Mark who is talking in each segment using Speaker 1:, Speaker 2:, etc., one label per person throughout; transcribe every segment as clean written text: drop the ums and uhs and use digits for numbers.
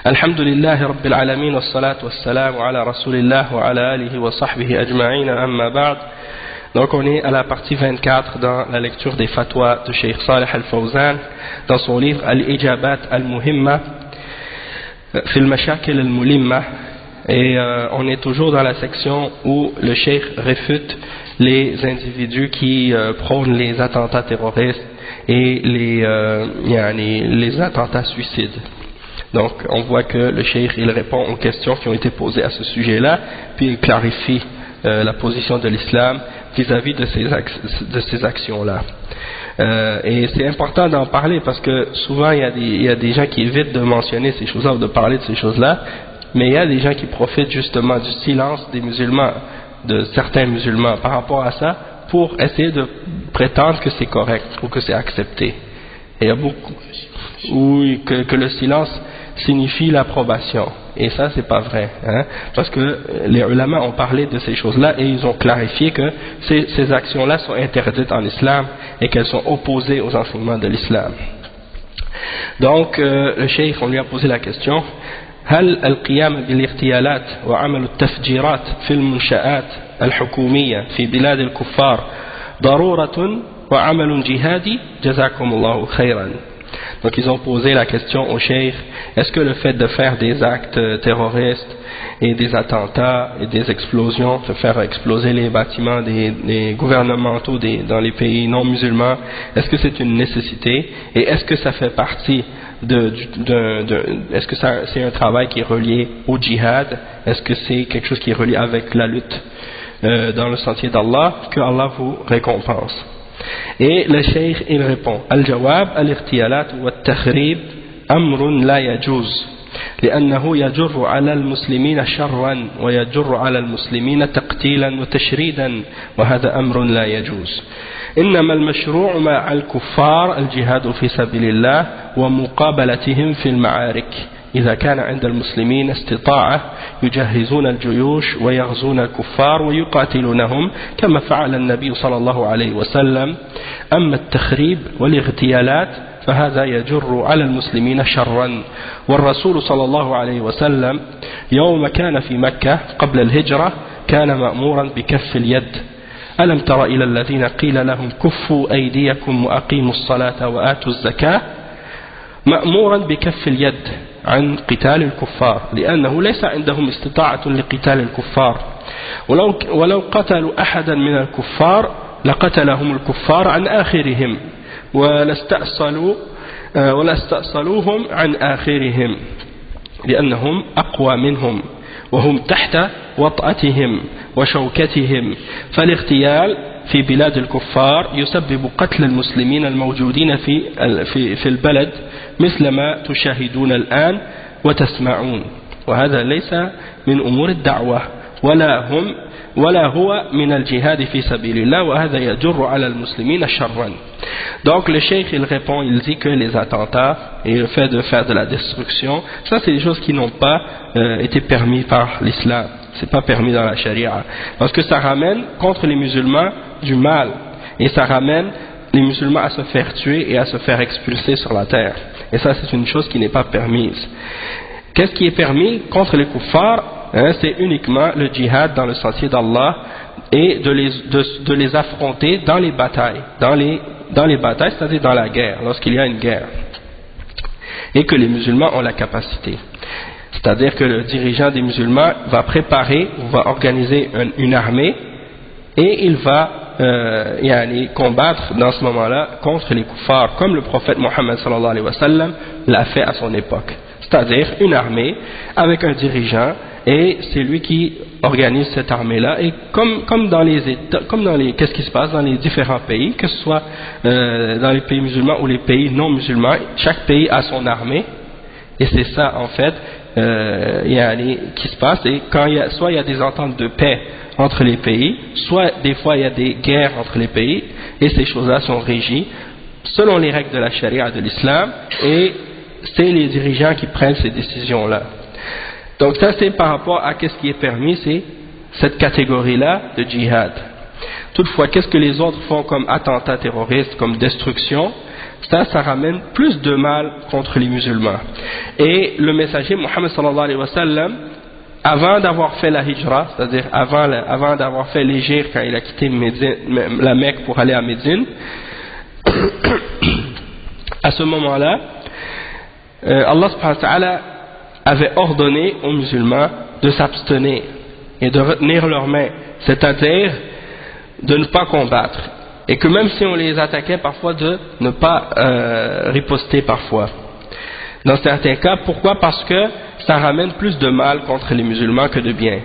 Speaker 1: Alhamdulillahi Rabbil Alamin, wassalatu wassalamu ala Rasulillah wa ala alihi wa sahbihi ajma'in, amma ba'd. Donc on est à la partie 24 dans la lecture des fatwas de Cheikh Salih Al-Fawzan dans son livre Al-Ijabat Al-Muhimma fil Mashakil Al-Mulimma, et on est toujours dans la section où le Cheikh réfute les individus qui prônent les attentats terroristes et les attentats suicides. Donc on voit que le cheikh il répond aux questions qui ont été posées à ce sujet-là, puis il clarifie la position de l'islam vis-à-vis de ces actions-là. Et c'est important d'en parler parce que souvent il y a des gens qui évitent de mentionner ces choses-là ou de parler de ces choses-là, mais il y a des gens qui profitent justement du silence des musulmans, de certains musulmans par rapport à ça, pour essayer de prétendre que c'est correct ou que c'est accepté. Et il y a beaucoup que le silence signifie l'approbation, et ça c'est pas vrai, hein? Parce que les ulama ont parlé de ces choses-là et ils ont clarifié que ces actions-là sont interdites en islam et qu'elles sont opposées aux enseignements de l'islam. Donc le cheikh, on lui a posé la question: هل القيام بالاغتيالات وعمل التفجيرات في المنشآت الحكومية في بلاد الكفار ضرورة وعمل جهادي جزاكم الله خيرا. Donc ils ont posé la question au cheikh: est-ce que le fait de faire des actes terroristes et des attentats et des explosions, de faire exploser les bâtiments des gouvernementaux dans les pays non musulmans, est-ce que c'est une nécessité, et est-ce que ça fait partie est-ce que c'est un travail qui est relié au djihad, est-ce que c'est quelque chose qui est relié avec la lutte dans le sentier d'Allah, que Allah vous récompense? Et le cheikh il répond: Al-Jawab al-Ightiyalat wa al-Takhrib amrun la yajuz لأنه يجر على المسلمين شرا ويجر على المسلمين تقتيلا وتشريدا وهذا أمر لا يجوز. إنما المشروع مع الكفار الجهاد في سبيل الله ومقابلتهم في المعارك إذا كان عند المسلمين استطاعة يجهزون الجيوش ويغزون الكفار ويقاتلونهم كما فعل النبي صلى الله عليه وسلم. أما التخريب والاغتيالات فهذا يجر على المسلمين شرا، والرسول صلى الله عليه وسلم يوم كان في مكة قبل الهجرة كان مأمورا بكف اليد. ألم تر إلى الذين قيل لهم كفوا أيديكم وأقيموا الصلاة وآتوا الزكاة؟ مأمورا بكف اليد عن قتال الكفار لأنه ليس عندهم استطاعة لقتال الكفار، ولو قتلوا أحدا من الكفار لقتلهم الكفار عن آخرهم ولاستأصلوهم عن آخرهم لأنهم أقوى منهم وهم تحت وطأتهم وشوكتهم. فالاغتيال في بلاد الكفار يسبب قتل المسلمين الموجودين في البلد مثل ما تشاهدون الآن وتسمعون، وهذا ليس من أمور الدعوة ولا هو من الجهاد في سبيل الله وهذا يجر على المسلمين شرا. Donc le cheikh il répond, il dit que les attentats et le fait de faire de la destruction, ça c'est des choses qui n'ont pas été permis par l'islam, c'est pas permis dans la charia, parce que ça ramène contre les musulmans du mal, et ça ramène les musulmans à se faire tuer et à se faire expulser sur la terre, et ça c'est une chose qui n'est pas permise. Qu'est-ce qui est permis contre les kuffars? C'est uniquement le djihad dans le sentier d'Allah et de les affronter dans les batailles, c'est-à-dire dans la guerre, lorsqu'il y a une guerre, et que les musulmans ont la capacité. C'est-à-dire que le dirigeant des musulmans va préparer, ou va organiser une armée, et il va combattre dans ce moment-là contre les kuffars, comme le prophète Mohammed sallallahu alayhi wa sallam l'a fait à son époque. C'est-à-dire une armée avec un dirigeant, et c'est lui qui organise cette armée-là, et comme dans qu'est-ce qui se passe dans les différents pays, que ce soit dans les pays musulmans ou les pays non musulmans, chaque pays a son armée, et c'est ça en fait qui se passe. Et quand soit il y a des ententes de paix entre les pays, soit des fois il y a des guerres entre les pays, et ces choses-là sont régies selon les règles de la charia de l'islam, et c'est les dirigeants qui prennent ces décisions-là. Donc ça c'est par rapport à qu'est-ce qui est permis, c'est cette catégorie-là de djihad. Toutefois, qu'est-ce que les autres font comme attentats terroristes, comme destruction? ça ramène plus de mal contre les musulmans. Et le messager Mohammed sallallahu alayhi wa sallam, avant d'avoir fait la hijra, c'est-à-dire avant d'avoir fait l'hégire quand il a quitté la Mecque pour aller à Médine, à ce moment-là, Allah subhanahu wa ta'ala avait ordonné aux musulmans de s'abstenir et de retenir leurs mains, c'est-à-dire de ne pas combattre, et que même si on les attaquait parfois, de ne pas riposter parfois. Dans certains cas, pourquoi? Parce que ça ramène plus de mal contre les musulmans que de bien.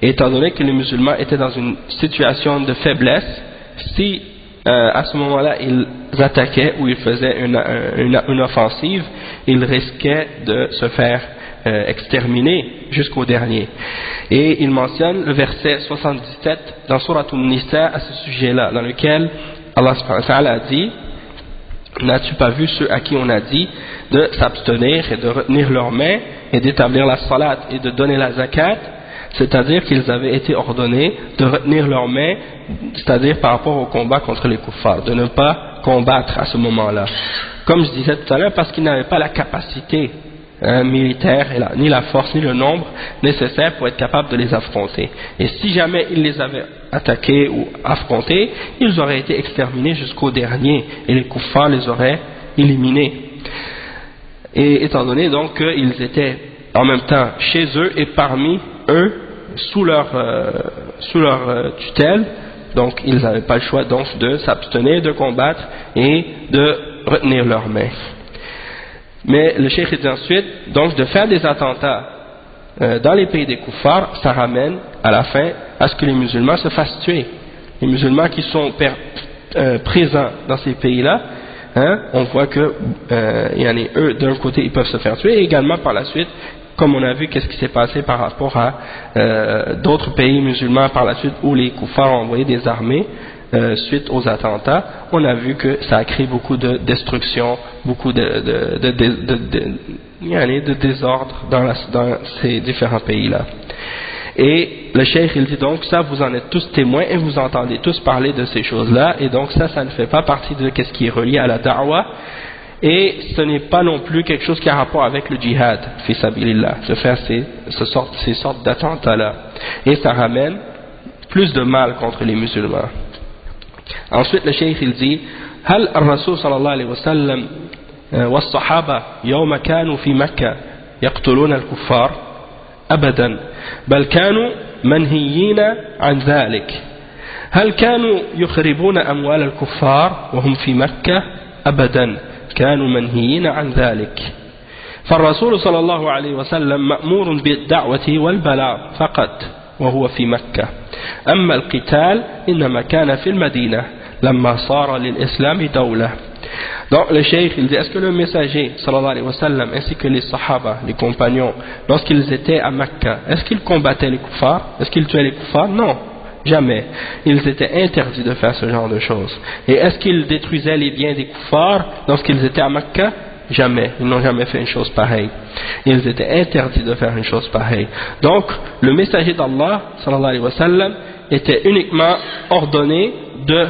Speaker 1: Et étant donné que les musulmans étaient dans une situation de faiblesse, si à ce moment-là ils attaquaient ou ils faisaient une offensive, ils risquaient de se faire exterminer jusqu'au dernier. Et il mentionne le verset 77 dans Surat An-Nisa à ce sujet-là, dans lequel Allah subhanahu wa ta'ala a dit: n'as-tu pas vu ceux à qui on a dit de s'abstenir et de retenir leurs mains et d'établir la salat et de donner la zakat, c'est-à-dire qu'ils avaient été ordonnés de retenir leurs mains, c'est-à-dire par rapport au combat contre les kuffars, de ne pas combattre à ce moment-là, comme je disais tout à l'heure, parce qu'ils n'avaient pas la capacité militaire, ni la force, ni le nombre nécessaire pour être capable de les affronter. Et si jamais ils les avaient attaqués ou affrontés, ils auraient été exterminés jusqu'au dernier, et les kuffars les auraient éliminés. Et étant donné donc qu'ils étaient en même temps chez eux et parmi eux, sous leur tutelle, donc ils n'avaient pas le choix donc de s'abstenir de combattre et de retenir leurs mains. Mais le cheikh dit ensuite, donc de faire des attentats dans les pays des kuffars, ça ramène à la fin à ce que les musulmans se fassent tuer. Les musulmans qui sont présents dans ces pays-là, on voit que eux d'un côté ils peuvent se faire tuer, et également par la suite, comme on a vu qu'est-ce qui s'est passé par rapport à d'autres pays musulmans par la suite où les kuffars ont envoyé des armées suite aux attentats, on a vu que ça a créé beaucoup de destruction, beaucoup de désordre dans ces différents pays-là. Et le cheikh il dit donc ça, vous en êtes tous témoins et vous entendez tous parler de ces choses-là, et donc ça ne fait pas partie de ce qui est relié à la da'wah, et ce n'est pas non plus quelque chose qui a rapport avec le djihad fi sabilillah, de faire ces sortes d'attentats-là, et ça ramène plus de mal contre les musulmans. Ensuite le cheikh il dit: هل الرسول صلى الله عليه وسلم والصحابة يوم كانوا في مكة يقتلون الكفار؟ أبدا، بل كانوا منهيين عن ذلك. هل كانوا يخربون أموال الكفار وهم في مكة؟ أبدا، كانوا منهيين عن ذلك. فالرسول صلى الله عليه وسلم مأمور بالدعوة والبلاغ فقط وهو في مكة. أما القتال إنما كان في المدينة لما صار للإسلام دولة. Donc le cheikh il dit: est-ce que le messager sallallahu alayhi wa sallam ainsi que les sahaba, les compagnons, lorsqu'ils étaient à Mecca, est-ce qu'ils combattaient les kuffars? Est-ce qu'ils tuaient les kuffars? Non, jamais. Ils étaient interdits de faire ce genre de choses. Et est-ce qu'ils détruisaient les biens des kuffars lorsqu'ils étaient à Mecca? Jamais. Ils n'ont jamais fait une chose pareille. Ils étaient interdits de faire une chose pareille. Donc le messager d'Allah sallallahu alayhi wa sallam était uniquement ordonné de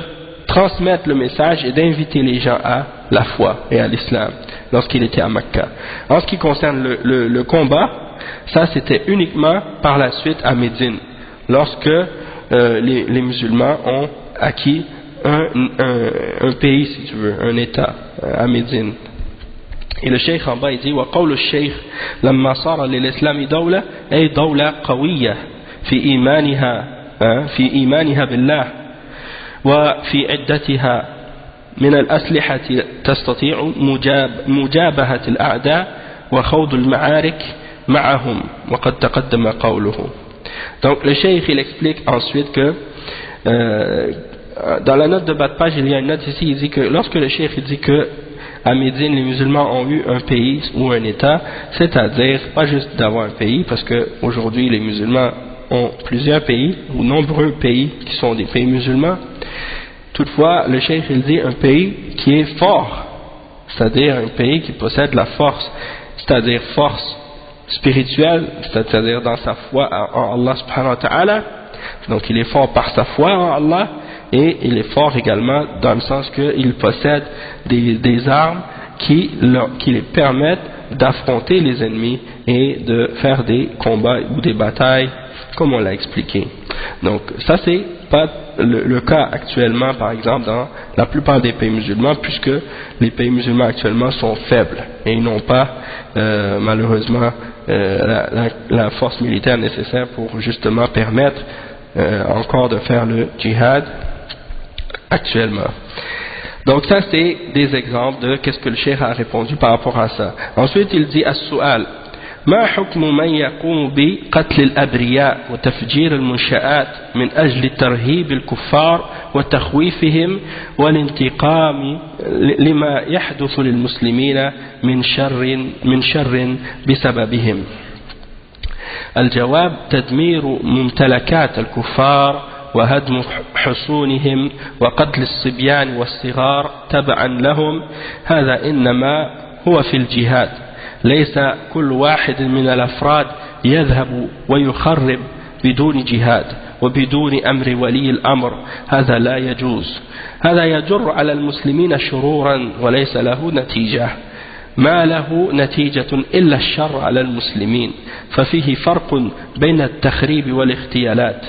Speaker 1: transmettre le message et d'inviter les gens à la foi et à l'islam lorsqu'il était à Mecca. En ce qui concerne le combat, ça c'était uniquement par la suite à Médine, lorsque les musulmans ont acquis un pays, si tu veux, un état à Médine. Et le cheikh en bas il dit: وقول الشيخ لما صار للإسلام دولة أي دولة قوية في إيمانها بالله وفي عدتها من الأسلحة تستطيع مجابهة الأعداء وخوض المعارك معهم وقد تقدم قوله. Donc le cheikh il explique ensuite que dans la note de bas de page il y a une note ici, il dit que lorsque le cheikh il dit que à Médine les musulmans ont eu un pays ou un état, c'est-à-dire pas juste d'avoir un pays, parce que aujourd'hui les musulmans ont plusieurs pays ou nombreux pays qui sont des pays musulmans. Toutefois le cheikh il dit un pays qui est fort, c'est-à-dire un pays qui possède la force, c'est-à-dire force spirituelle, c'est-à-dire dans sa foi en Allah subhanahu wa ta'ala. Donc il est fort par sa foi en Allah, et il est fort également dans le sens qu'il possède des armes qui les permettent d'affronter les ennemis et de faire des combats ou des batailles comme on l'a expliqué. Donc ça c'est pas le cas actuellement, par exemple dans la plupart des pays musulmans, puisque les pays musulmans actuellement sont faibles et ils n'ont pas malheureusement la force militaire nécessaire pour justement permettre encore de faire le djihad actuellement. Donc ça c'est des exemples de qu'est-ce que le cheikh a répondu par rapport à ça. Ensuite il dit as-su'al ما حكم من يقوم بقتل الأبرياء وتفجير المنشآت من أجل ترهيب الكفار وتخويفهم والانتقام لما يحدث للمسلمين من شر بسببهم. الجواب تدمير ممتلكات الكفار وهدم حصونهم وقتل الصبيان والصغار تبعا لهم، هذا إنما هو في الجهاد، ليس كل واحد من الأفراد يذهب ويخرب بدون جهاد وبدون أمر ولي الأمر، هذا لا يجوز، هذا يجر على المسلمين شرورا وليس له نتيجة، ما له نتيجة إلا الشر على المسلمين، ففيه فرق بين التخريب والاغتيالات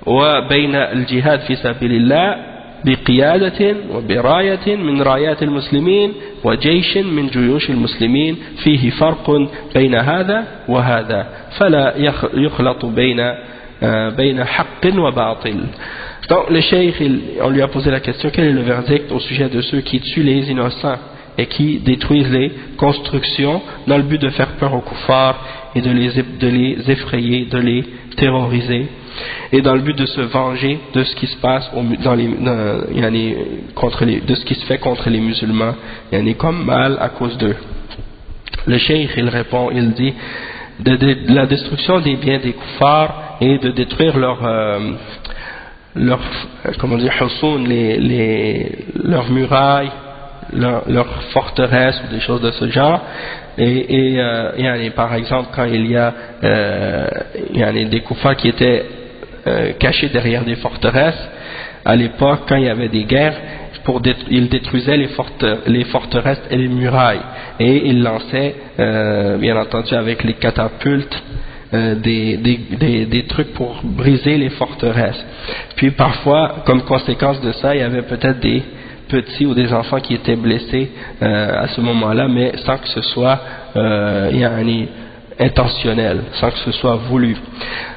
Speaker 1: وبين الجهاد في سبيل الله بقيادة وبراية من رايات المسلمين وجيش من جيوش المسلمين، فيه فرق بين هذا وهذا، فلا يخلط بين حق وباطل. Donc le cheikh, on lui a posé la question, quel est le verdict au sujet de ceux qui tuent les innocents et qui détruisent les constructions dans le but de faire peur aux kuffars et de les effrayer, de les terroriser, et dans le but de se venger de ce qui se passe de ce qui se fait contre les musulmans, comme mal à cause d'eux. Le cheikh il répond, il dit de la destruction des biens des kuffars et de détruire leurs murailles, leurs forteresses ou des choses de ce genre, et par exemple quand il y a des kuffars qui étaient cachés derrière des forteresses à l'époque quand il y avait des guerres, ils détruisaient les forteresses et les murailles, et ils lançaient bien entendu avec les catapultes des trucs pour briser les forteresses. Puis parfois comme conséquence de ça il y avait peut-être des petits ou des enfants qui étaient blessés à ce moment-là, mais sans que ce soit intentionnel, sans que ce soit voulu.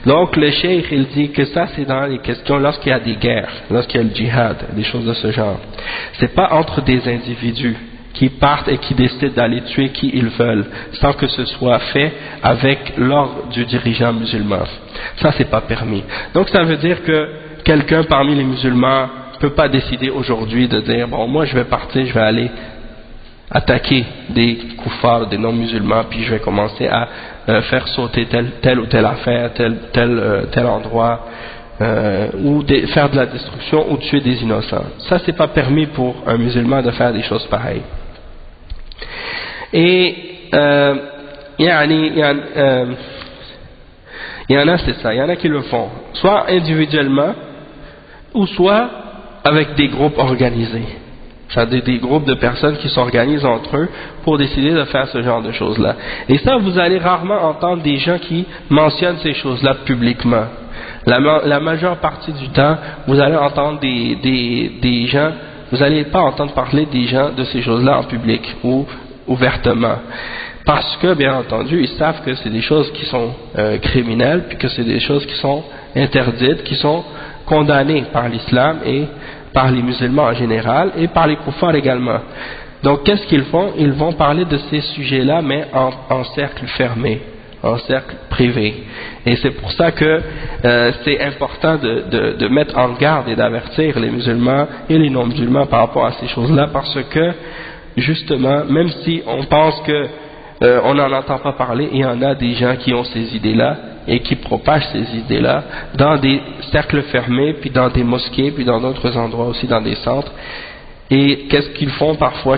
Speaker 1: Donc le cheikh il dit que ça c'est dans les questions lorsqu'il y a des guerres, lorsqu'il y a le djihad, des choses de ce genre. C'est pas entre des individus qui partent et qui décident d'aller tuer qui ils veulent, sans que ce soit fait avec l'ordre du dirigeant musulman. Ça c'est pas permis. Donc ça veut dire que quelqu'un parmi les musulmans ne peut pas décider aujourd'hui de dire bon moi je vais partir, je vais aller attaquer des kuffars, des non-musulmans, puis je vais commencer à faire sauter telle ou telle affaire, tel endroit, ou faire de la destruction ou tuer des innocents. Ça c'est pas permis pour un musulman de faire des choses pareilles. Et il y en a c'est ça, il y en a qui le font, soit individuellement ou soit avec des groupes organisés. C'est-à-dire des groupes de personnes qui s'organisent entre eux pour décider de faire ce genre de choses-là. Et ça, vous allez rarement entendre des gens qui mentionnent ces choses-là publiquement. La majeure partie du temps, vous allez entendre des gens, vous n'allez pas entendre parler des gens de ces choses-là en public ou ouvertement. Parce que, bien entendu, ils savent que c'est des choses qui sont criminelles, puis que c'est des choses qui sont interdites, qui sont condamnées par l'islam et par les musulmans en général et par les kuffars également. Donc qu'est-ce qu'ils font? Ils vont parler de ces sujets-là mais en cercle fermé, en cercle privé. Et c'est pour ça que c'est important de mettre en garde et d'avertir les musulmans et les non-musulmans par rapport à ces choses-là, parce que justement, même si on pense que on n'en entend pas parler, il y en a des gens qui ont ces idées-là et qui propagent ces idées-là dans des cercles fermés, puis dans des mosquées, puis dans d'autres endroits aussi, dans des centres. Et qu'est-ce qu'ils font parfois,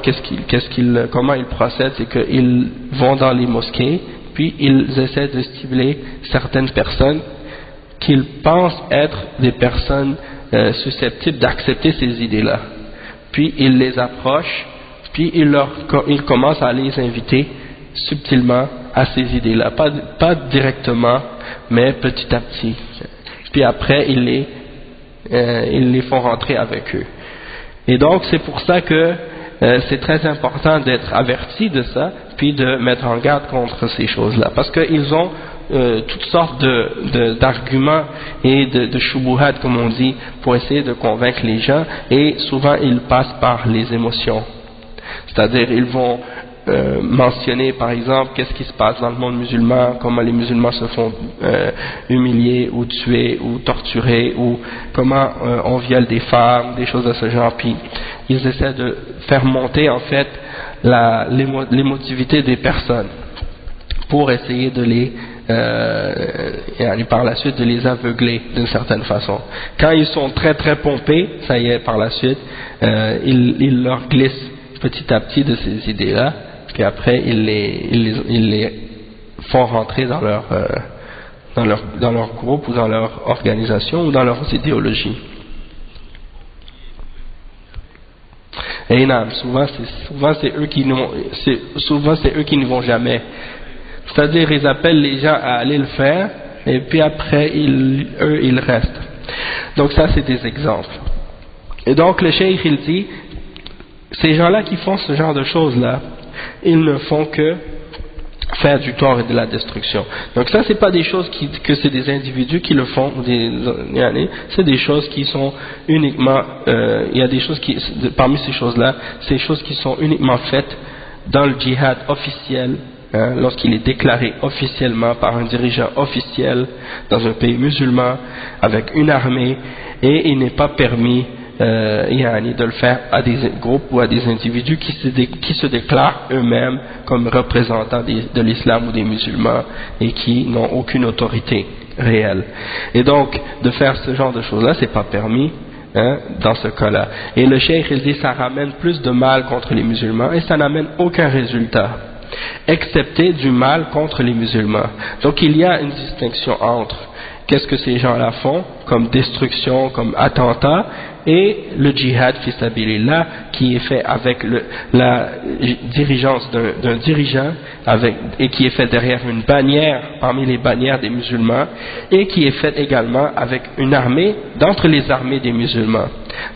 Speaker 1: comment ils procèdent, c'est qu'ils vont dans les mosquées, puis ils essaient de cibler certaines personnes qu'ils pensent être des personnes susceptibles d'accepter ces idées-là. Puis ils les approchent, puis ils commencent à les inviter subtilement à ces idées-là, pas directement, mais petit à petit. Puis après ils les font rentrer avec eux. Et donc c'est pour ça que c'est très important d'être averti de ça, puis de mettre en garde contre ces choses-là, parce qu'ils ont toutes sortes d'arguments et de shubuhat, comme on dit, pour essayer de convaincre les gens, et souvent ils passent par les émotions. C'est-à-dire ils vont mentionner par exemple qu'est-ce qui se passe dans le monde musulman, comment les musulmans se font humilier ou tuer ou torturer, ou comment on viole des femmes, des choses de ce genre. Puis ils essaient de faire monter en fait l'émotivité des personnes pour essayer de les et par la suite de les aveugler d'une certaine façon. Quand ils sont très très pompés, ça y est, par la suite ils leur glissent petit à petit de ces idées-là, puis après ils les font rentrer dans leur groupe ou dans leur organisation ou dans leurs idéologies. Et non, souvent c'est eux qui ne vont jamais. C'est-à-dire ils appellent les gens à aller le faire et puis après eux ils restent. Donc ça c'est des exemples. Et donc le cheikh il dit, ces gens-là qui font ce genre de choses-là, ils ne font que faire du tort et de la destruction. Donc ça c'est pas des choses que c'est des individus qui le font, c'est des choses qui sont uniquement, il y a des choses qui, parmi ces choses-là, ces choses qui sont uniquement faites dans le djihad officiel, lorsqu'il est déclaré officiellement par un dirigeant officiel dans un pays musulman avec une armée, et il n'est pas permis de le faire à des groupes ou à des individus qui se déclarent eux-mêmes comme représentants de l'islam ou des musulmans et qui n'ont aucune autorité réelle. Et donc de faire ce genre de choses-là, c'est pas permis dans ce cas-là. Et le cheikh il dit ça ramène plus de mal contre les musulmans et ça n'amène aucun résultat, excepté du mal contre les musulmans. Donc il y a une distinction entre qu'est-ce que ces gens-là font comme destruction, comme attentat, et le djihad fi sabilillah qui est fait avec la dirigeance d'un dirigeant et qui est fait derrière une bannière parmi les bannières des musulmans, et qui est fait également avec une armée d'entre les armées des musulmans.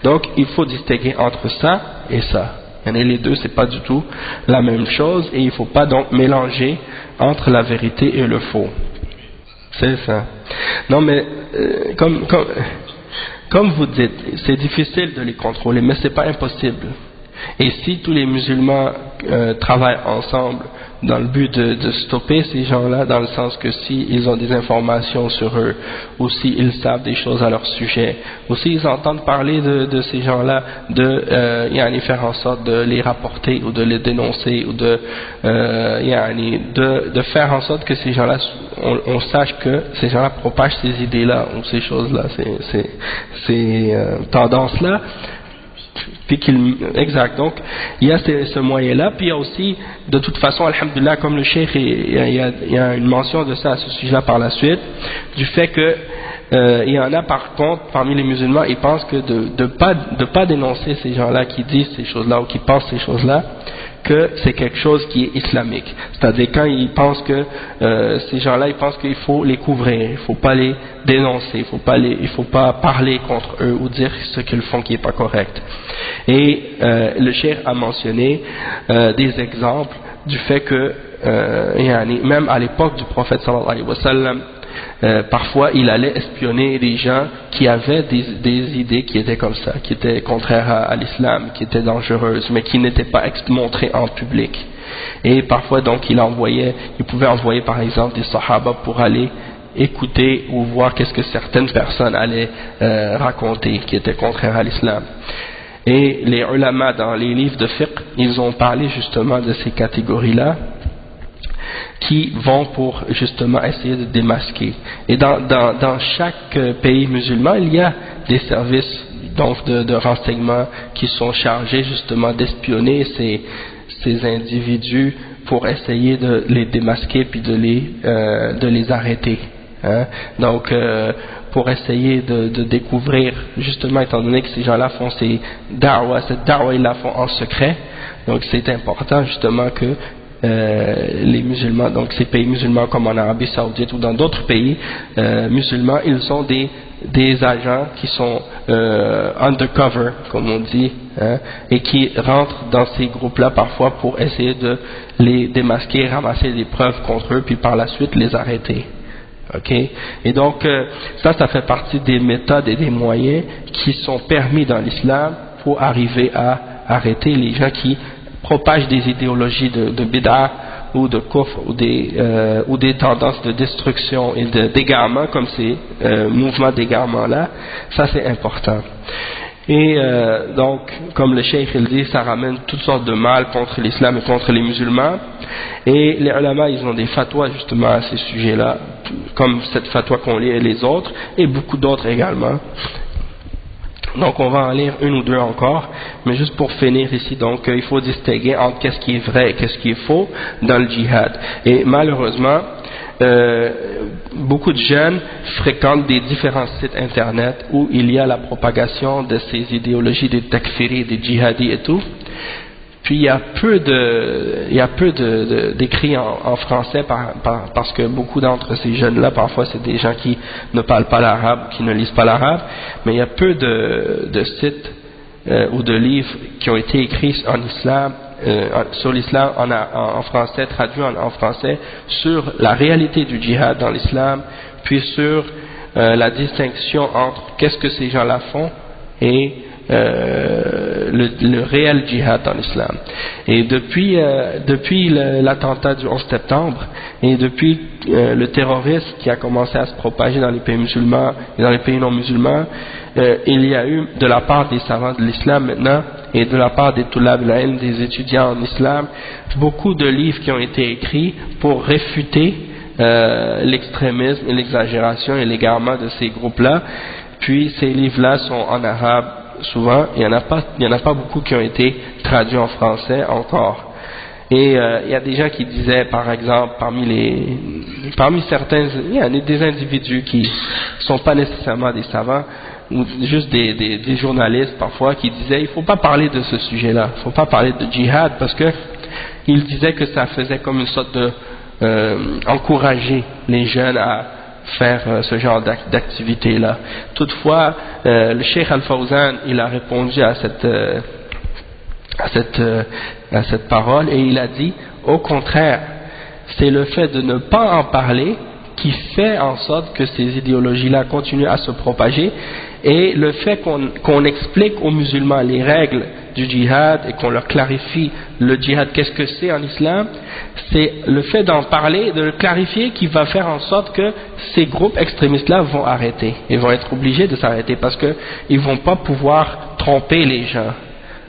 Speaker 1: Donc il faut distinguer entre ça et ça. Et les deux c'est pas du tout la même chose, et il ne faut pas donc mélanger entre la vérité et le faux. C'est ça. Non mais comme vous dites, c'est difficile de les contrôler, mais c'est pas impossible. Et si tous les musulmans travaillent ensemble dans le but de stopper ces gens-là, dans le sens que si ils ont des informations sur eux, ou s'ils savent des choses à leur sujet, ou s'ils entendent parler de ces gens-là, de faire en sorte de les rapporter ou de les dénoncer, ou de faire en sorte que ces gens-là, on sache que ces gens-là propagent ces idées-là ou ces choses-là, ces tendances-là. Exact, donc il y a ce moyen-là, puis il y a aussi, de toute façon, alhamdoulilah, comme le cheikh, il y a une mention de ça à ce sujet-là par la suite, du fait que il y en a par contre parmi les musulmans, ils pensent que de pas dénoncer ces gens-là qui disent ces choses-là ou qui pensent ces choses-là, que c'est quelque chose qui est islamique. C'est-à-dire quand ils pensent que ces gens-là, ils pensent qu'il faut les couvrir, il faut pas les dénoncer, il faut pas parler contre eux ou dire ce qu'ils font qui est pas correct. Et le cheikh a mentionné des exemples du fait que même à l'époque du prophète sallallahu alayhi wa sallam, parfois il allait espionner des gens qui avaient des idées qui étaient comme ça, qui étaient contraires à l'islam, qui étaient dangereuses, mais qui n'étaient pas montrées en public. Et parfois donc il pouvait envoyer par exemple des sahaba pour aller écouter ou voir qu'est-ce que certaines personnes allaient raconter qui étaient contraires à l'islam. Et les ulama dans les livres de fiqh, ils ont parlé justement de ces catégories-là qui vont pour justement essayer de démasquer. Et dans chaque pays musulman, il y a des services donc de renseignement qui sont chargés justement d'espionner ces individus pour essayer de les démasquer puis de les arrêter. hein. Donc pour essayer de découvrir, justement étant donné que ces gens-là font cette da'wa ils la font en secret, donc c'est important justement que les musulmans, donc ces pays musulmans comme en Arabie Saoudite ou dans d'autres pays musulmans, ils sont des agents qui sont undercover, comme on dit, hein, et qui rentrent dans ces groupes-là parfois pour essayer de les démasquer, ramasser des preuves contre eux, puis par la suite les arrêter. Okay. Et donc ça fait partie des méthodes et des moyens qui sont permis dans l'islam pour arriver à arrêter les gens qui propagent des idéologies de bid'a ou de kufr ou des tendances de destruction et d'égarement comme ces mouvements d'égarement là. Ça c'est important. Et donc, comme le cheikh il dit, ça ramène toutes sortes de mal contre l'islam et contre les musulmans. Et les ulama, ils ont des fatwas justement à ces sujets-là, comme cette fatwa qu'on lit et les autres, et beaucoup d'autres également. Donc on va en lire une ou deux encore, mais juste pour finir ici, donc il faut distinguer entre qu'est-ce qui est vrai et qu'est-ce qui est faux dans le djihad. Et malheureusement, beaucoup de jeunes fréquentent des différents sites internet où il y a la propagation de ces idéologies des takfiris, des djihadis et tout. Puis il y a peu d'écrits en français parce que beaucoup d'entre ces jeunes-là, parfois c'est des gens qui ne parlent pas l'arabe, qui ne lisent pas l'arabe, mais il y a peu de sites ou de livres qui ont été écrits en islam, sur l'islam en français, traduits en français, sur la réalité du djihad dans l'islam, puis sur la distinction entre qu'est-ce que ces gens-là font et le réel djihad dans l'islam. Et depuis l'attentat du 11 septembre et depuis le terrorisme qui a commencé à se propager dans les pays musulmans et dans les pays non musulmans, il y a eu de la part des savants de l'islam maintenant et de la part des tulab al-ilm, des étudiants en islam, beaucoup de livres qui ont été écrits pour réfuter l'extrémisme et l'exagération et l'égarement de ces groupes-là. Puis ces livres-là sont en arabe souvent, il y en a pas beaucoup qui ont été traduits en français encore. Et il y a des gens qui disaient, par exemple, parmi certains, il y a des individus qui sont pas nécessairement des savants, ou juste des journalistes parfois, qui disaient il faut pas parler de ce sujet-là, il faut pas parler de djihad parce que ils disaient que ça faisait comme une sorte de encourager les jeunes à faire ce genre d'activité-là. Toutefois, le Cheikh Al-Fawzan, il a répondu à cette parole et il a dit, au contraire, c'est le fait de ne pas en parler qui fait en sorte que ces idéologies-là continuent à se propager, et le fait qu'on explique aux musulmans les règles du djihad et qu'on leur clarifie le djihad, qu'est-ce que c'est en islam, c'est le fait d'en parler, de le clarifier qui va faire en sorte que ces groupes extrémistes-là vont arrêter. Ils vont être obligés de s'arrêter parce qu'ils ne vont pas pouvoir tromper les gens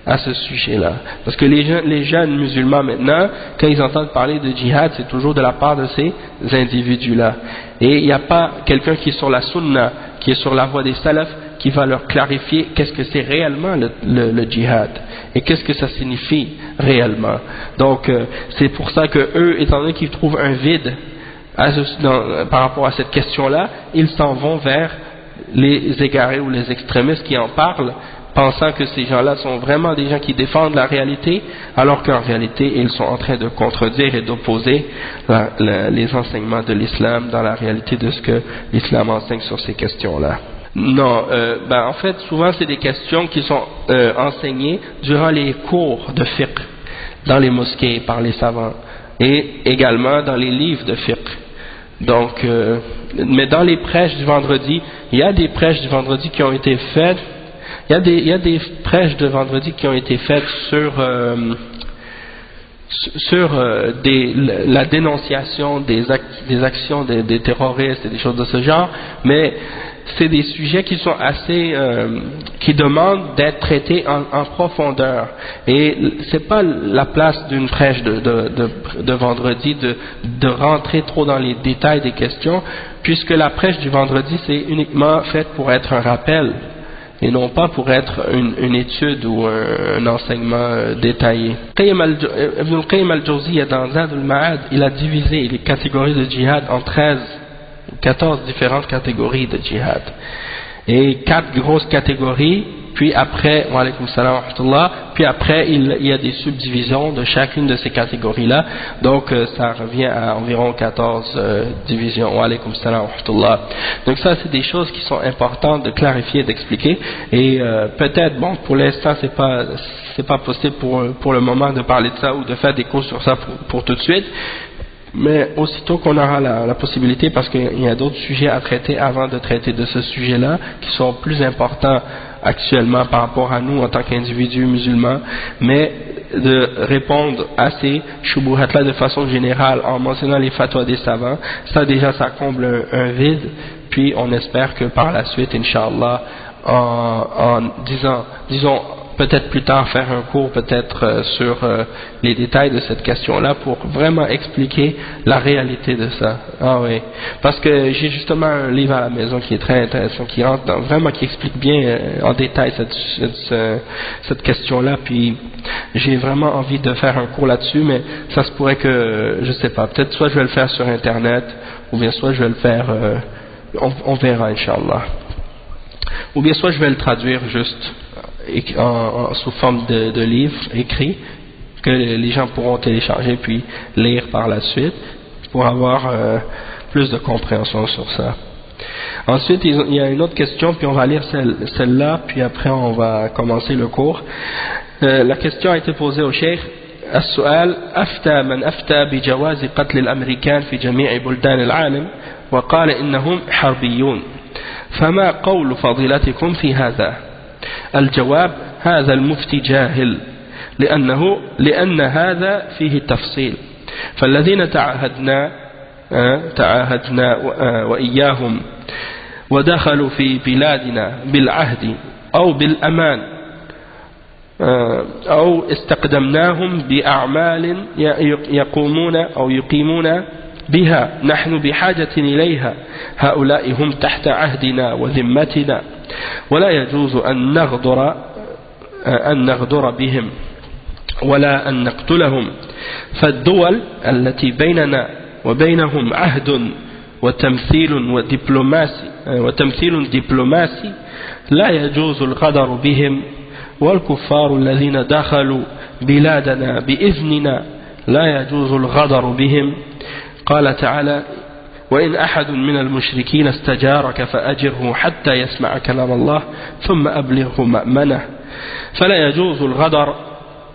Speaker 1: à ce sujet-là. Parce que les jeunes musulmans maintenant, quand ils entendent parler de djihad, c'est toujours de la part de ces individus-là. Et il n'y a pas quelqu'un qui est sur la sunna, qui est sur la voie des salafs, qui va leur clarifier qu'est-ce que c'est réellement le djihad et qu'est-ce que ça signifie réellement. Donc c'est pour ça que eux, étant donné qu'ils trouvent un vide par rapport à cette question-là, ils s'en vont vers les égarés ou les extrémistes qui en parlent, pensant que ces gens-là sont vraiment des gens qui défendent la réalité, alors qu'en réalité ils sont en train de contredire et d'opposer les enseignements de l'islam dans la réalité de ce que l'islam enseigne sur ces questions-là. Non, en fait, souvent c'est des questions qui sont enseignées durant les cours de fiqh dans les mosquées par les savants et également dans les livres de fiqh. Donc, mais dans les prêches du vendredi, il y a des prêches du vendredi qui ont été faites. Il y a des prêches de vendredi qui ont été faites sur la dénonciation des actions des terroristes et des choses de ce genre, mais c'est des sujets qui sont assez qui demandent d'être traités en profondeur, et c'est pas la place d'une prêche de vendredi de rentrer trop dans les détails des questions, puisque la prêche du vendredi c'est uniquement faite pour être un rappel et non pas pour être une étude ou un enseignement détaillé. Ibn al-Qayyim al-Jawziyya dans Zad al-Ma'ad, il a divisé les catégories de djihad en 13 14 différentes catégories de djihad. Et 4 grosses catégories, puis après, wa alaykoum salam wa rahmatullah, puis après il y a des subdivisions de chacune de ces catégories-là, donc ça revient à environ 14 divisions, wa alaykoum salam wa rahmatullah. Donc ça c'est des choses qui sont importantes de clarifier, d'expliquer, et peut-être, bon, pour l'instant c'est pas possible pour le moment de parler de ça ou de faire des cours sur ça pour tout de suite, mais aussitôt qu'on aura la possibilité, parce qu'il y a d'autres sujets à traiter avant de traiter de ce sujet-là, qui sont plus importants actuellement par rapport à nous en tant qu'individus musulmans, mais de répondre à ces shubuhat-là de façon générale en mentionnant les fatwas des savants, ça déjà ça comble un vide, puis on espère que par la suite, Inch'Allah, en disons peut-être plus tard faire un cours peut-être sur les détails de cette question-là pour vraiment expliquer la réalité de ça. Ah oui, parce que j'ai justement un livre à la maison qui est très intéressant, qui rentre dans, vraiment qui explique bien en détail cette question-là, puis j'ai vraiment envie de faire un cours là-dessus, mais ça se pourrait que, je sais pas, peut-être soit je vais le faire sur Internet, ou bien soit je vais le faire, on verra Inch'Allah. Ou bien soit je vais le traduire juste sous forme de livre écrit que les gens pourront télécharger puis lire par la suite pour avoir plus de compréhension sur ça. Ensuite il y a une autre question, puis on va lire celle-là, puis après on va commencer le cours. La question a été posée au cheikh. السؤال: أفتى من أفتى بجواز قتل الأمريكان في جميع بلدان العالم وقال إنهم حربيون، فما قول فضيلتكم في هذا؟ الجواب: هذا المفتي جاهل، لأن هذا فيه تفصيل، فالذين تعاهدنا وإياهم ودخلوا في بلادنا بالعهد أو بالأمان أو استقدمناهم بأعمال يقومون أو يقيمون بها نحن بحاجة إليها، هؤلاء هم تحت عهدنا وذمتنا، ولا يجوز أن نغدر بهم ولا أن نقتلهم، فالدول التي بيننا وبينهم عهد وتمثيل دبلوماسي لا يجوز الغدر بهم، والكفار الذين دخلوا بلادنا بإذننا لا يجوز الغدر بهم. قال تعالى: وإن أحد من المشركين استجارك فأجره حتى يسمع كلام الله ثم أبلغه مأمنه، فلا يجوز الغدر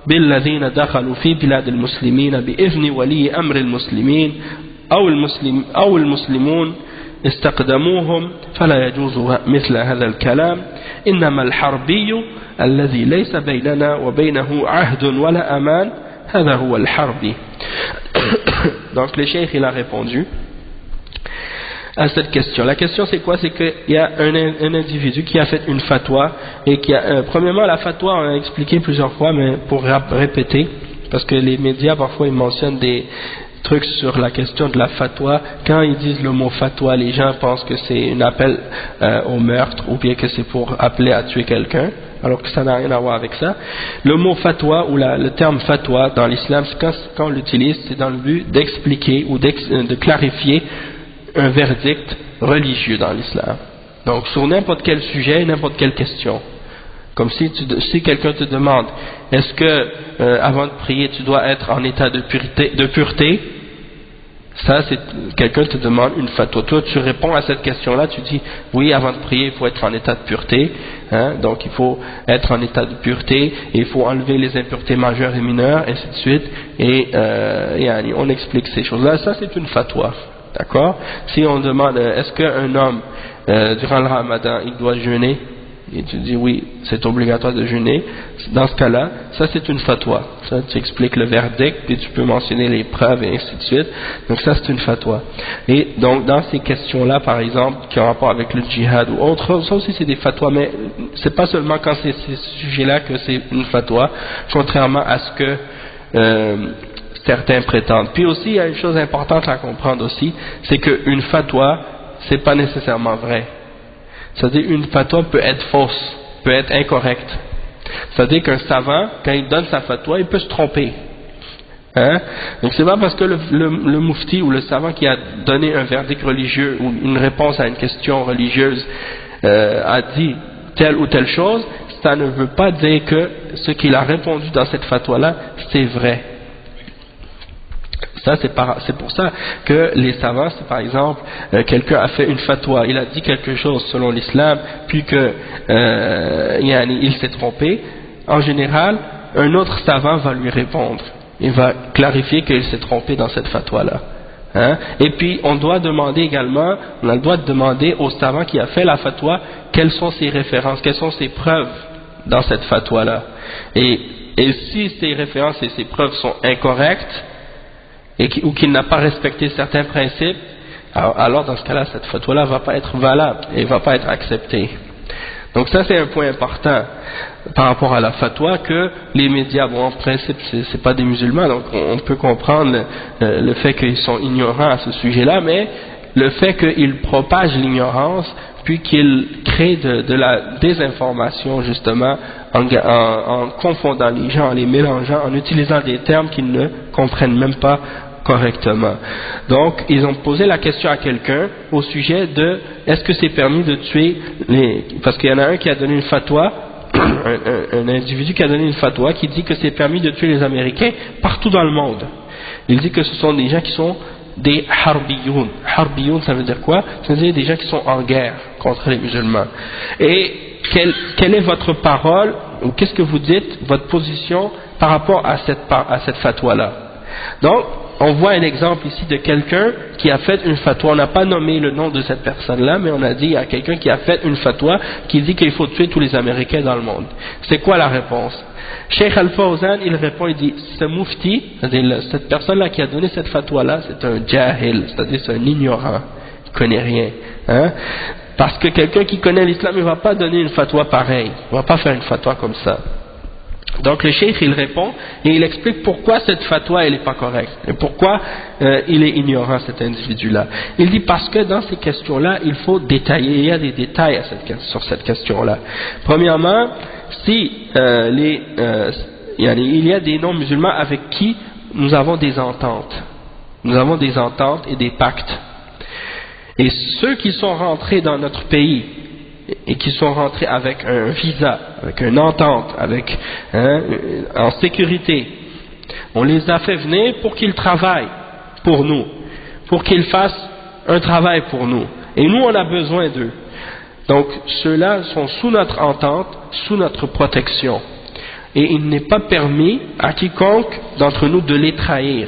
Speaker 1: بالذين دخلوا في بلاد المسلمين بإذن ولي أمر المسلمين أو المسلمون استقدموهم، فلا يجوز مثل هذا الكلام، إنما الحربي الذي ليس بيننا وبينه عهد ولا أمان هذا هو الحربي. Donc le cheikh il a répondu à cette question. La question c'est quoi? C'est qu'il y a un individu qui a fait une fatwa, et qui a, premièrement la fatwa on a expliqué plusieurs fois, mais pour répéter, parce que les médias parfois ils mentionnent des trucs sur la question de la fatwa. Quand ils disent le mot fatwa, les gens pensent que c'est un appel au meurtre, ou bien que c'est pour appeler à tuer quelqu'un, alors que ça n'a rien à voir avec ça. Le mot fatwa, ou le terme fatwa dans l'islam, quand on l'utilise, c'est dans le but d'expliquer ou de clarifier un verdict religieux dans l'islam. Donc sur n'importe quel sujet, n'importe quelle question. Comme si quelqu'un te demande, est-ce que avant de prier tu dois être en état de pureté, ça c'est quelqu'un te demande une fatwa. Toi tu réponds à cette question-là, tu dis oui, avant de prier il faut être en état de pureté, hein, donc il faut être en état de pureté, et il faut enlever les impuretés majeures et mineures, ainsi de suite, et on explique ces choses-là. Ça c'est une fatwa, d'accord? Si on demande est-ce qu'un homme durant le Ramadan il doit jeûner, et tu dis oui, c'est obligatoire de jeûner, dans ce cas-là, ça c'est une fatwa. Ça, tu expliques le verdict, puis tu peux mentionner les preuves et ainsi de suite. Donc ça c'est une fatwa. Et donc dans ces questions-là, par exemple, qui ont rapport avec le djihad ou autre, ça aussi c'est des fatwas, mais c'est pas seulement quand c'est ces sujets-là que c'est une fatwa, contrairement à ce que certains prétendent. Puis aussi, il y a une chose importante à comprendre aussi, c'est qu'une fatwa, c'est pas nécessairement vrai. C'est-à-dire une fatwa peut être fausse, peut être incorrecte. C'est-à-dire qu'un savant, quand il donne sa fatwa, il peut se tromper. Hein? Donc c'est pas parce que le mufti ou le savant qui a donné un verdict religieux ou une réponse à une question religieuse a dit telle ou telle chose, ça ne veut pas dire que ce qu'il a répondu dans cette fatwa-là, c'est vrai. Ça, c'est pour ça que les savants, si par exemple quelqu'un a fait une fatwa, il a dit quelque chose selon l'islam, puis que il s'est trompé, en général, un autre savant va lui répondre. Il va clarifier qu'il s'est trompé dans cette fatwa-là. Hein? Et puis, on doit demander également, on a le droit de demander au savant qui a fait la fatwa, quelles sont ses références, quelles sont ses preuves dans cette fatwa-là. Et si ces références et ces preuves sont incorrectes, ou qu'il n'a pas respecté certains principes, alors dans ce cas-là, cette fatwa-là ne va pas être valable et ne va pas être acceptée. Donc ça, c'est un point important par rapport à la fatwa, que les médias, bon, en principe, c'est pas des musulmans, donc on peut comprendre le fait qu'ils sont ignorants à ce sujet-là, mais le fait qu'ils propagent l'ignorance, puis qu'ils créent de la désinformation, justement, en confondant les gens, en les mélangeant, en utilisant des termes qu'ils ne comprennent même pas correctement. Donc, ils ont posé la question à quelqu'un au sujet de est-ce que c'est permis de tuer parce qu'il y en a un qui a donné une fatwa, un individu qui a donné une fatwa qui dit que c'est permis de tuer les Américains partout dans le monde. Il dit que ce sont des gens qui sont des harbiyoun. Harbiyoun, ça veut dire quoi? Ça veut dire des gens qui sont en guerre contre les musulmans. Et quelle est votre parole, ou qu'est-ce que vous dites, votre position par rapport à cette fatwa-là? Donc, on voit un exemple ici de quelqu'un qui a fait une fatwa. On n'a pas nommé le nom de cette personne-là, mais on a dit il y a quelqu'un qui a fait une fatwa qui dit qu'il faut tuer tous les Américains dans le monde. C'est quoi la réponse? Cheikh Al-Fawzan, il répond, il dit, ce mufti, c'est-à-dire cette personne-là qui a donné cette fatwa-là, c'est un jahil, c'est-à-dire c'est un ignorant, il ne connaît rien. Hein? Parce que quelqu'un qui connaît l'islam, il ne va pas donner une fatwa pareille, il ne va pas faire une fatwa comme ça. Donc le cheikh il répond et il explique pourquoi cette fatwa elle n'est pas correcte et pourquoi il est ignorant cet individu-là. Il dit parce que dans ces questions-là il faut détailler, il y a des détails sur cette question-là. Premièrement, si il y a des non-musulmans avec qui nous avons des ententes et des pactes. Et ceux qui sont rentrés dans notre pays et qui sont rentrés avec un visa, avec une entente, en sécurité, on les a fait venir pour qu'ils travaillent pour nous, pour qu'ils fassent un travail pour nous. Et nous, on a besoin d'eux. Donc, ceux-là sont sous notre entente, sous notre protection. Et il n'est pas permis à quiconque d'entre nous de les trahir,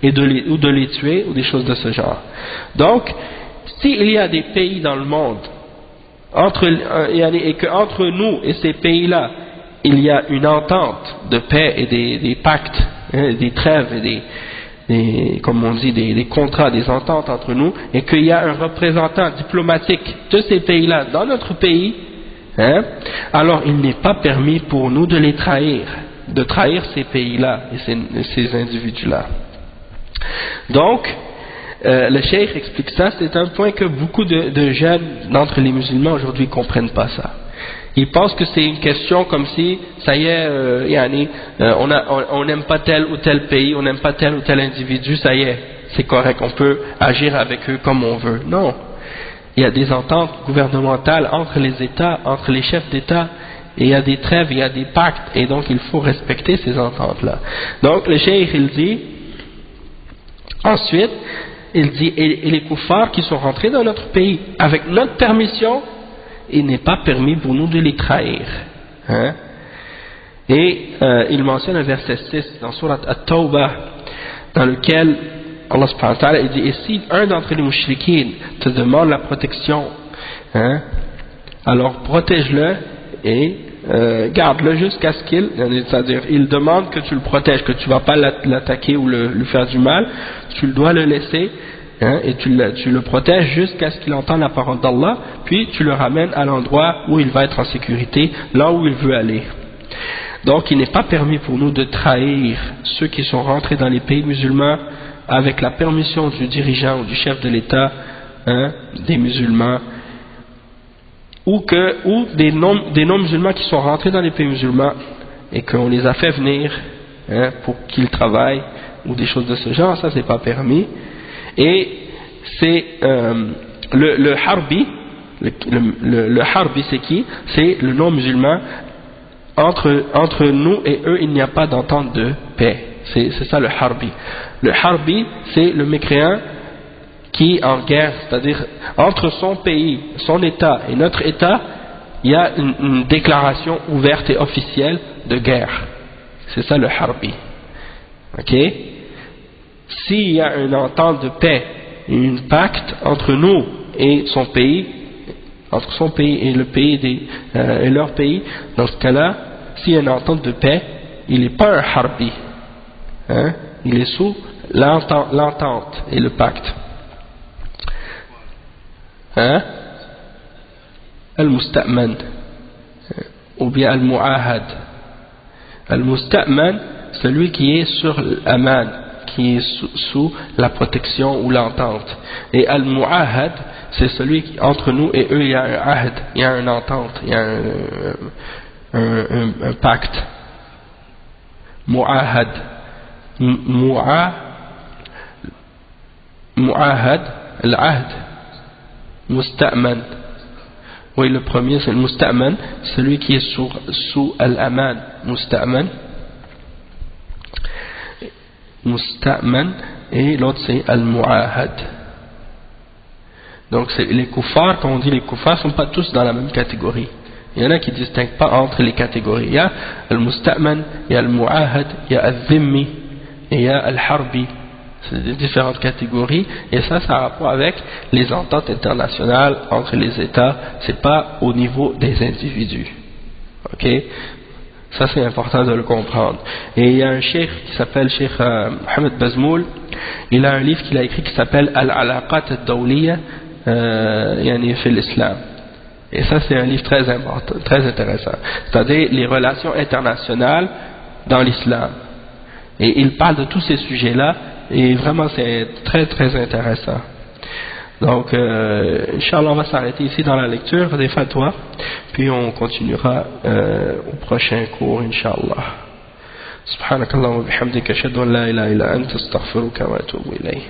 Speaker 1: ou de les tuer, ou des choses de ce genre. Donc, s'il y a des pays dans le monde, et qu'entre nous et ces pays-là, il y a une entente de paix et des pactes, des trêves et comme on dit, des contrats, des ententes entre nous, et qu'il y a un représentant diplomatique de ces pays-là dans notre pays, alors il n'est pas permis pour nous de les trahir, de trahir ces pays-là et ces individus-là. Donc, le cheikh explique ça, c'est un point que beaucoup de jeunes d'entre les musulmans aujourd'hui ne comprennent pas ça. Ils pensent que c'est une question comme si, ça y est, on n'aime pas tel ou tel pays, on n'aime pas tel ou tel individu, ça y est, c'est correct, on peut agir avec eux comme on veut. Non, il y a des ententes gouvernementales entre les États, entre les chefs d'État, et il y a des trêves, il y a des pactes, et donc il faut respecter ces ententes-là. Donc le cheikh il dit, ensuite, il dit, et les koufars qui sont rentrés dans notre pays, avec notre permission, il n'est pas permis pour nous de les trahir. Et il mentionne un verset 6 dans Surat At-Tawbah, dans lequel Allah subhanahu wa ta'ala dit, et si un d'entre les mouchriquines te demande la protection, alors protège-le et garde-le jusqu'à ce qu'il, c'est-à-dire il demande que tu le protèges, que tu ne vas pas l'attaquer ou lui faire du mal, tu dois le laisser, et tu le protèges jusqu'à ce qu'il entende la parole d'Allah, puis tu le ramènes à l'endroit où il va être en sécurité, là où il veut aller. Donc il n'est pas permis pour nous de trahir ceux qui sont rentrés dans les pays musulmans avec la permission du dirigeant ou du chef de l'État, des musulmans, ou des non-musulmans qui sont rentrés dans les pays musulmans et qu'on les a fait venir pour qu'ils travaillent ou des choses de ce genre, ça c'est pas permis. Et c'est le harbi, le harbi c'est qui? C'est le non-musulman. Entre nous et eux, il n'y a pas d'entente de paix. C'est ça le harbi. Le harbi, c'est le mécréant qui est en guerre, c'est-à-dire entre son pays, son État et notre État, il y a une déclaration ouverte et officielle de guerre. C'est ça le harbi. Ok? S'il y a une entente de paix, un pacte entre nous et son pays, entre son pays et le pays et leur pays, dans ce cas-là, s'il y a une entente de paix, il n'est pas un harbi. Hein? Il est sous l'entente et le pacte. Hein? Al-Musta'man ou bien Al-Mu'ahad. Al-Musta'man, celui qui est sur l'Aman, qui est sous la protection ou l'entente. Et Al-Mu'ahad, c'est celui qui, entre nous et eux, il y a un ahd, il y a une entente, il y a un pacte. Mu'ahad. Mu'ahad, l'ahd. Musta'man. Oui, le premier c'est le Musta'man, celui qui est sous Al-Aman. Musta'man. Musta'man. Et l'autre c'est Al-Mu'ahad. Donc les kuffars, quand on dit les kuffars, ne sont pas tous dans la même catégorie. Il y en a qui ne distinguent pas entre les catégories. Il y a Al-Musta'man, il y a Al-Mu'ahad, il y a Al-Dhimmi, et il y a Al-Harbi. C'est des différentes catégories, et ça a rapport avec les ententes internationales entre les États, c'est pas au niveau des individus. Ok? Ça c'est important de le comprendre. Et il y a un cheikh qui s'appelle Cheikh Mohamed Bazmoul, il a un livre qu'il a écrit qui s'appelle Al-Alaqat al-Dawliya yani fi l'Islam. Et ça c'est un livre très important, très intéressant. C'est-à-dire les relations internationales dans l'islam. Et il parle de tous ces sujets-là, et vraiment c'est très très intéressant. Donc Inch'Allah on va s'arrêter ici dans la lecture des fatwas, puis on continuera au prochain cours Inch'Allah. Subhanakallahumma wa bihamdika ashhadu an la ilaha illa anta astaghfiruka wa atubu ilayk.